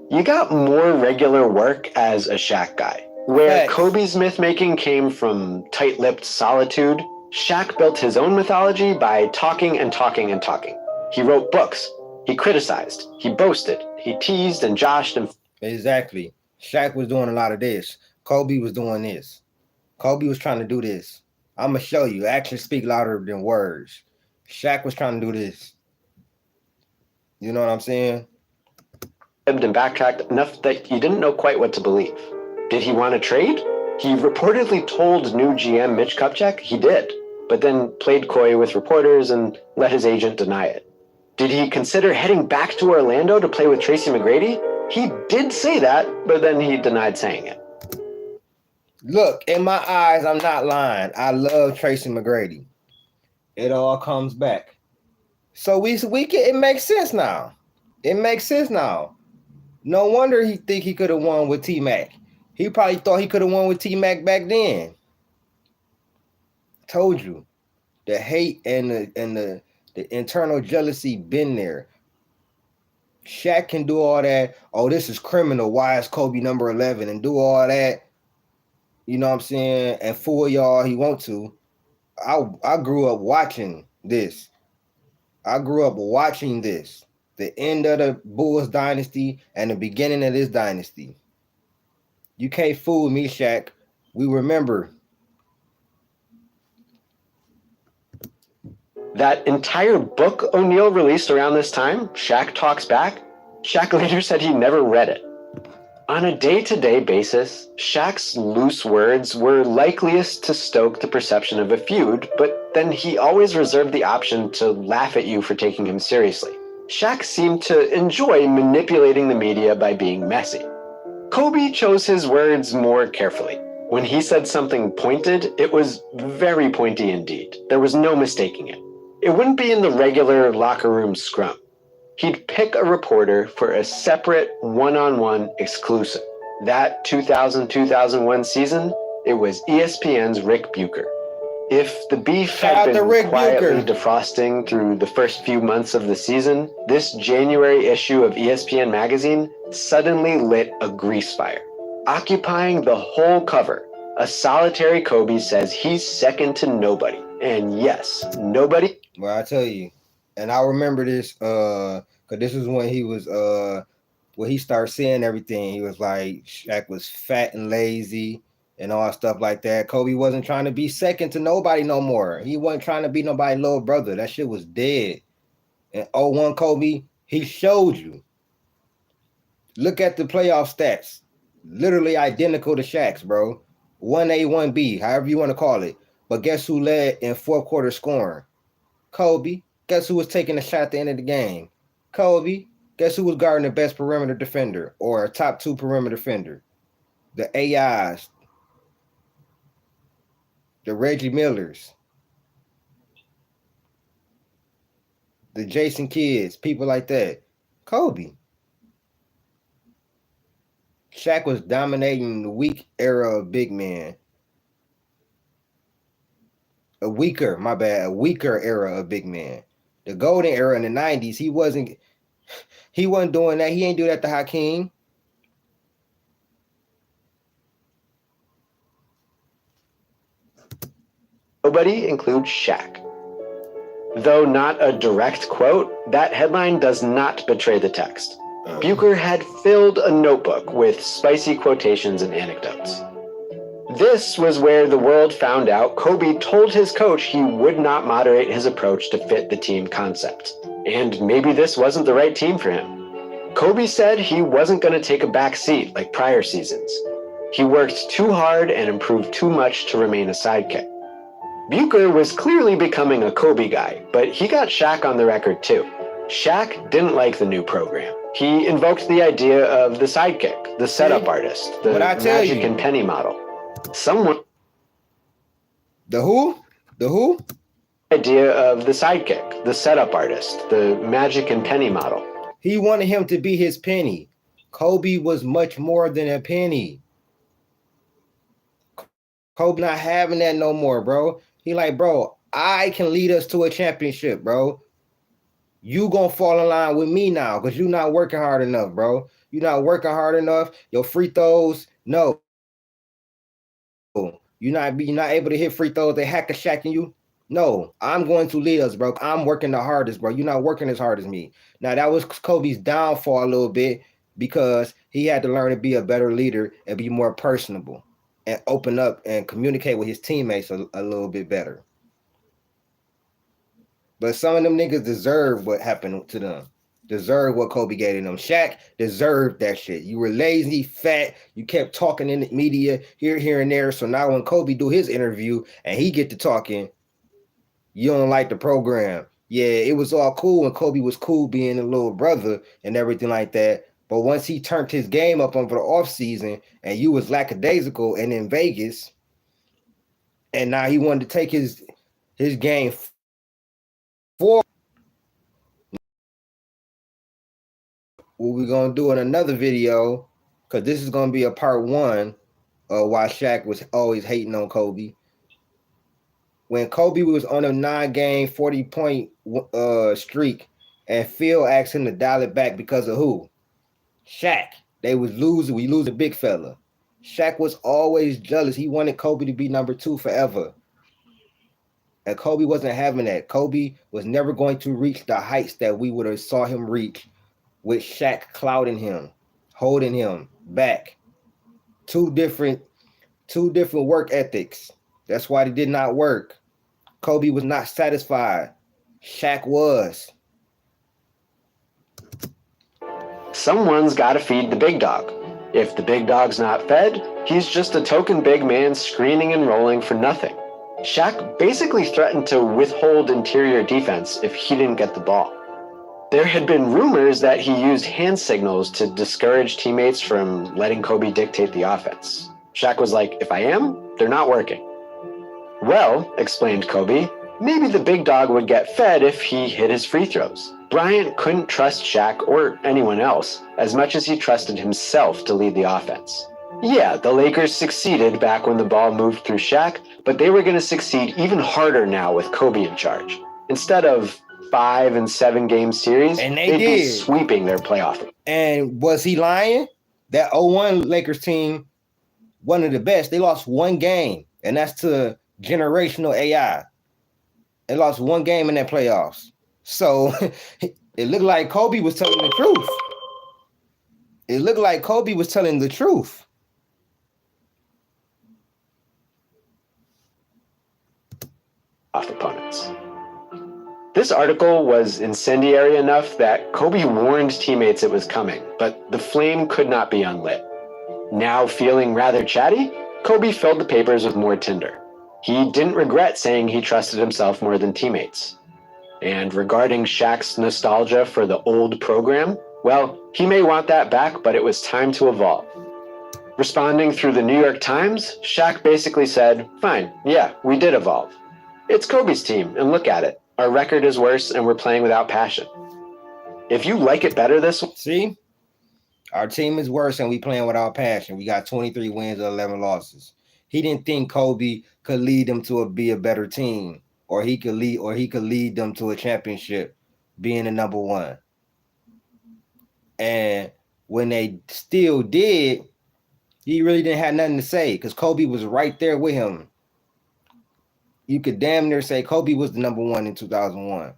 You got more regular work as a Shaq guy. Where Kobe's myth-making came from tight-lipped solitude, Shaq built his own mythology by talking and talking and talking. He wrote books. He criticized. He boasted. He teased and joshed and... Exactly. Shaq was doing a lot of this. Kobe was doing this. Kobe was trying to do this. I'm going to show you. Actions speak louder than words. Shaq was trying to do this. You know what I'm saying? And backtracked enough that you didn't know quite what to believe. Did he want to trade? He reportedly told new GM Mitch Kupchak he did, but then played coy with reporters and let his agent deny it. Did he consider heading back to Orlando to play with Tracy McGrady? He did say that, but then he denied saying it. Look, in my eyes, I'm not lying. I love Tracy McGrady. It all comes back. So it makes sense now. It makes sense now. No wonder he think he could have won with T-Mac. He probably thought he could have won with T-Mac back then. Told you. The hate and the internal jealousy been there. Shaq can do all that. Oh, this is criminal. Why is Kobe number 11? And do all that. You know what I'm saying? And fool y'all he want to. I grew up watching this. The end of the Bulls dynasty and the beginning of this dynasty. You can't fool me, Shaq. We remember. That entire book O'Neal released around this time, Shaq Talks Back, Shaq later said he never read it. On a day-to-day basis, Shaq's loose words were likeliest to stoke the perception of a feud, but then he always reserved the option to laugh at you for taking him seriously. Shaq seemed to enjoy manipulating the media by being messy. Kobe chose his words more carefully. When he said something pointed, it was very pointy indeed. There was no mistaking it. It wouldn't be in the regular locker room scrum. He'd pick a reporter for a separate one-on-one exclusive. That 2000-2001 season, it was ESPN's Rick Bucher. If the beef had been quietly defrosting through the first few months of the season, this January issue of ESPN magazine suddenly lit a grease fire. Occupying the whole cover, a solitary Kobe says he's second to nobody. And yes, nobody... Well, I tell you, and I remember this, because this was when he was, when he started saying everything. He was like, Shaq was fat and lazy and all stuff like that. Kobe wasn't trying to be second to nobody no more. He wasn't trying to be nobody's little brother. That shit was dead. And 01 Kobe, he showed you. Look at the playoff stats. Literally identical to Shaq's, bro. 1A, 1B, however you want to call it. But guess who led in fourth quarter scoring? Kobe. Guess who was taking a shot at the end of the game? Kobe. Guess who was guarding the best perimeter defender or a top 2 perimeter defender? The AIs. The Reggie Millers. The Jason Kidds. People like that. Kobe. Shaq was dominating the weak era of big men. A weaker era of big men. The golden era in the 90s, he wasn't doing that. He ain't do that to Hakeem. Nobody includes Shaq. Though not a direct quote, that headline does not betray the text. Bucher had filled a notebook with spicy quotations and anecdotes. This was where the world found out Kobe told his coach he would not moderate his approach to fit the team concept. And maybe this wasn't the right team for him. Kobe said he wasn't going to take a back seat like prior seasons. He worked too hard and improved too much to remain a sidekick. Bucher was clearly becoming a Kobe guy, but he got Shaq on the record too. Shaq didn't like the new program. He invoked the idea of the sidekick, the setup artist, the Magic and Penny model. The who? The who? Idea of the sidekick, the setup artist, the Magic and Penny model. He wanted him to be his penny. Kobe was much more than a penny. Kobe not having that no more, bro. He like, bro, I can lead us to a championship, bro. You gonna fall in line with me now because you're not working hard enough, bro. You're not working hard enough. Your free throws, no. You're not able to hit free throws. They hack a Shaq in you. No, I'm going to lead us, bro. I'm working the hardest, bro. You're not working as hard as me. Now, that was Kobe's downfall a little bit because he had to learn to be a better leader and be more personable and open up and communicate with his teammates a little bit better. But some of them niggas deserve what happened to them. Deserve what Kobe gave to them. Shaq deserved that shit. You were lazy, fat. You kept talking in the media here, and there. So now when Kobe do his interview and he get to talking, you don't like the program. Yeah, it was all cool when Kobe was cool being a little brother and everything like that. But once he turned his game up over the offseason and you was lackadaisical and in Vegas, and now he wanted to take his game forward. What we're going to do in another video, because this is going to be a part 1 why Shaq was always hating on Kobe. When Kobe was on a 9-game, 40-point streak, and Phil asked him to dial it back because of who? Shaq. They was losing. We lose a big fella. Shaq was always jealous. He wanted Kobe to be number 2 forever. And Kobe wasn't having that. Kobe was never going to reach the heights that we would have saw him reach with Shaq clouding him, holding him back. Two different work ethics. That's why they did not work. Kobe was not satisfied. Shaq was. Someone's got to feed the big dog. If the big dog's not fed, he's just a token big man screening and rolling for nothing. Shaq basically threatened to withhold interior defense if he didn't get the ball. There had been rumors that he used hand signals to discourage teammates from letting Kobe dictate the offense. Shaq was like, if I am, they're not working. Well, explained Kobe, maybe the big dog would get fed if he hit his free throws. Bryant couldn't trust Shaq or anyone else as much as he trusted himself to lead the offense. Yeah, the Lakers succeeded back when the ball moved through Shaq, but they were going to succeed even harder now with Kobe in charge. Instead of 5 and 7 game series, and they'd be sweeping their playoff. And was he lying? That 0-1 Lakers team, one of the best, they lost 1 game, and that's to generational AI. They lost 1 game in that playoffs. So it looked like Kobe was telling the truth. It looked like Kobe was telling the truth. Off opponents. This article was incendiary enough that Kobe warned teammates it was coming, but the flame could not be unlit. Now feeling rather chatty, Kobe filled the papers with more tinder. He didn't regret saying he trusted himself more than teammates. And regarding Shaq's nostalgia for the old program, well, he may want that back, but it was time to evolve. Responding through the New York Times, Shaq basically said, fine, yeah, we did evolve. It's Kobe's team, and look at it. Our record is worse, and we're playing without passion. If you like it better this way... See? Our team is worse, and we playing without passion. We got 23 wins and 11 losses. He didn't think Kobe could lead them to be a better team, or he could lead them to a championship, being the number 1. And when they still did, he really didn't have nothing to say because Kobe was right there with him. You could damn near say Kobe was the number 1 in 2001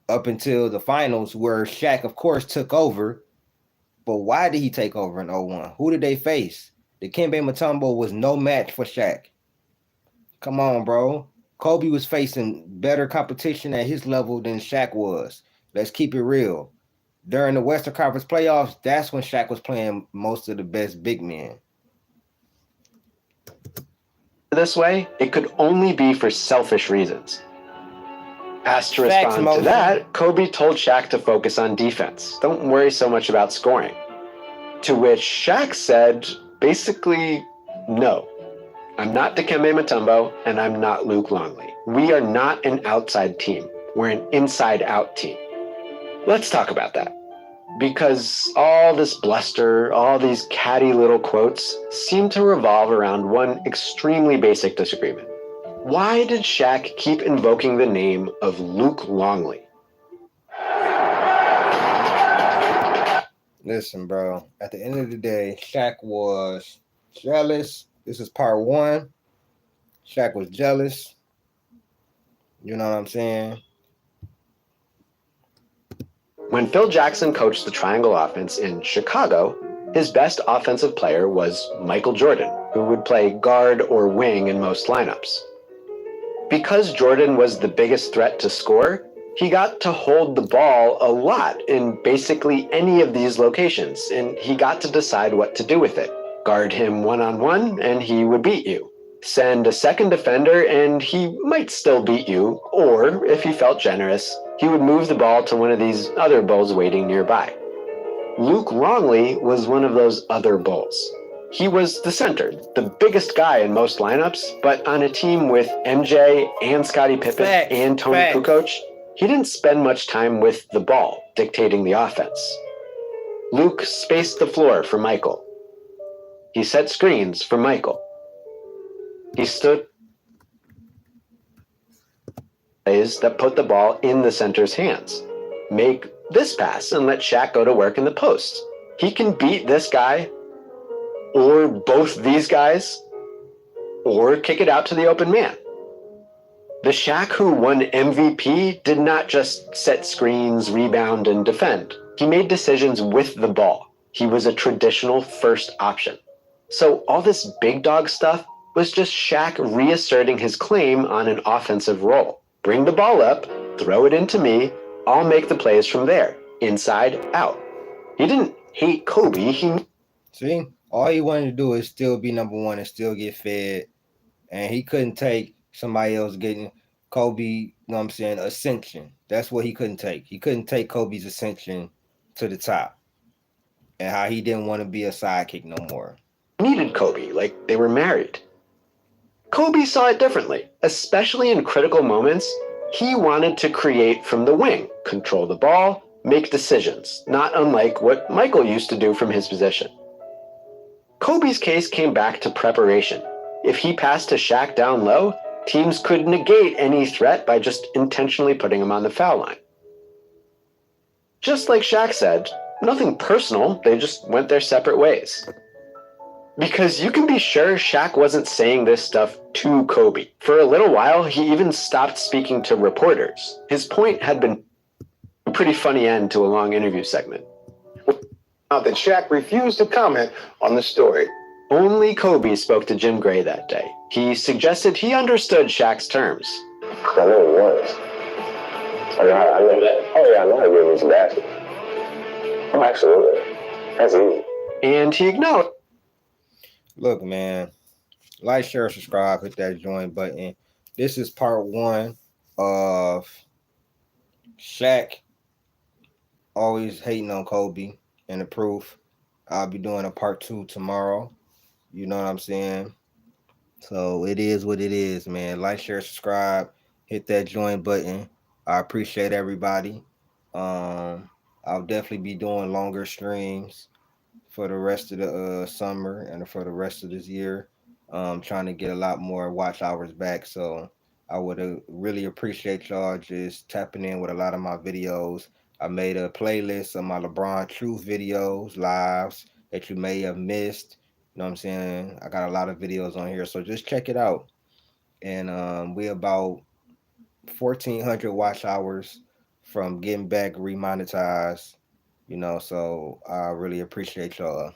up until the finals where Shaq, of course, took over. But why did he take over in 01? Who did they face? Dikembe Mutombo was no match for Shaq. Come on, bro. Kobe was facing better competition at his level than Shaq was. Let's keep it real. During the Western Conference playoffs, that's when Shaq was playing most of the best big men. This way, it could only be for selfish reasons. Asked to respond to that, Kobe told Shaq to focus on defense. Don't worry so much about scoring. To which Shaq said, basically, no. I'm not Dikembe Mutombo, and I'm not Luke Longley. We are not an outside team. We're an inside-out team. Let's talk about that. Because all this bluster, all these catty little quotes seem to revolve around one extremely basic disagreement. Why did Shaq keep invoking the name of Luke Longley? Listen, bro, at the end of the day, Shaq was jealous. This is part 1. Shaq was jealous. You know what I'm saying? When Phil Jackson coached the Triangle offense in Chicago, his best offensive player was Michael Jordan, who would play guard or wing in most lineups. Because Jordan was the biggest threat to score, he got to hold the ball a lot in basically any of these locations, and he got to decide what to do with it. Guard him one-on-one, and he would beat you. Send a second defender, and he might still beat you, or, if he felt generous, he would move the ball to one of these other bulls waiting nearby. Luke Longley was one of those other bulls. He was the center, the biggest guy in most lineups, but on a team with MJ and Scottie Pippen and Tony Kukoc, he didn't spend much time with the ball, dictating the offense. Luke spaced the floor for Michael. He set screens for Michael. He stood plays that put the ball in the center's hands. Make this pass and let Shaq go to work in the post. He can beat this guy or both these guys or kick it out to the open man. The Shaq who won MVP did not just set screens, rebound, and defend. He made decisions with the ball. He was a traditional first option. So all this big dog stuff was just Shaq reasserting his claim on an offensive role. Bring the ball up, throw it into me, I'll make the plays from there, inside out. He didn't hate Kobe. See, all he wanted to do is still be number one and still get fed. And he couldn't take somebody else getting Kobe, you know what I'm saying, ascension. That's what he couldn't take. He couldn't take Kobe's ascension to the top. And how he didn't want to be a sidekick no more. Needed Kobe like they were married. Kobe saw it differently, especially in critical moments. He wanted to create from the wing, control the ball, make decisions, not unlike what Michael used to do from his position. Kobe's case came back to preparation. If he passed to Shaq down low, teams could negate any threat by just intentionally putting him on the foul line. Just like Shaq said, nothing personal, they just went their separate ways. Because you can be sure Shaq wasn't saying this stuff to Kobe. For a little while, he even stopped speaking to reporters. His point had been a pretty funny end to a long interview segment. That Shaq refused to comment on the story. Only Kobe spoke to Jim Gray that day. He suggested he understood Shaq's terms. I know it was. I know that. Oh, yeah, I know I really was nasty. Oh, absolutely. That's easy. And he acknowledged. Look, man, like, share, subscribe, hit that join button. This is part one of Shaq always hating on Kobe and the proof. I'll be doing a part two tomorrow. You know what I'm saying? So it is what it is, man. Like, share, subscribe, hit that join button. I appreciate everybody. I'll definitely be doing longer streams for the rest of the summer and for the rest of this year. Trying to get a lot more watch hours back. So I would really appreciate y'all just tapping in with a lot of my videos. I made a playlist of my LeBron Truth videos, lives that you may have missed. You know what I'm saying? I got a lot of videos on here, so just check it out. And we about 1,400 watch hours from getting back remonetized. You know, so I really appreciate y'all.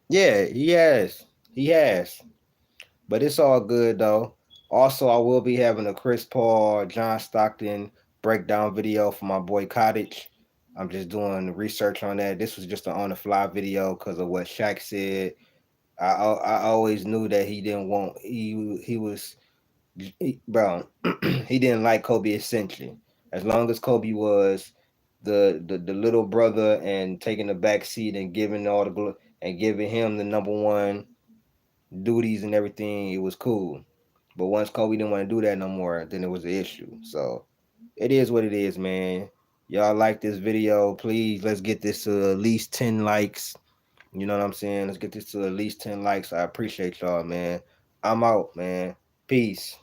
Yeah, he has. But it's all good though. Also, I will be having a Chris Paul, John Stockton breakdown video for my boy Cottage. I'm just doing research on that. This was just an on the fly video because of what Shaq said. I always knew that he didn't want bro. He didn't like Kobe ascension. As long as Kobe was the little brother and taking the back seat and giving all the and giving him the number one duties and everything, it was cool. But once Kobe didn't want to do that no more, then it was an issue. So it is what it is, man. Y'all like this video, please. Let's get this to at least 10 likes. You know what I'm saying? Let's get this to at least 10 likes. I appreciate y'all, man. I'm out, man. Peace.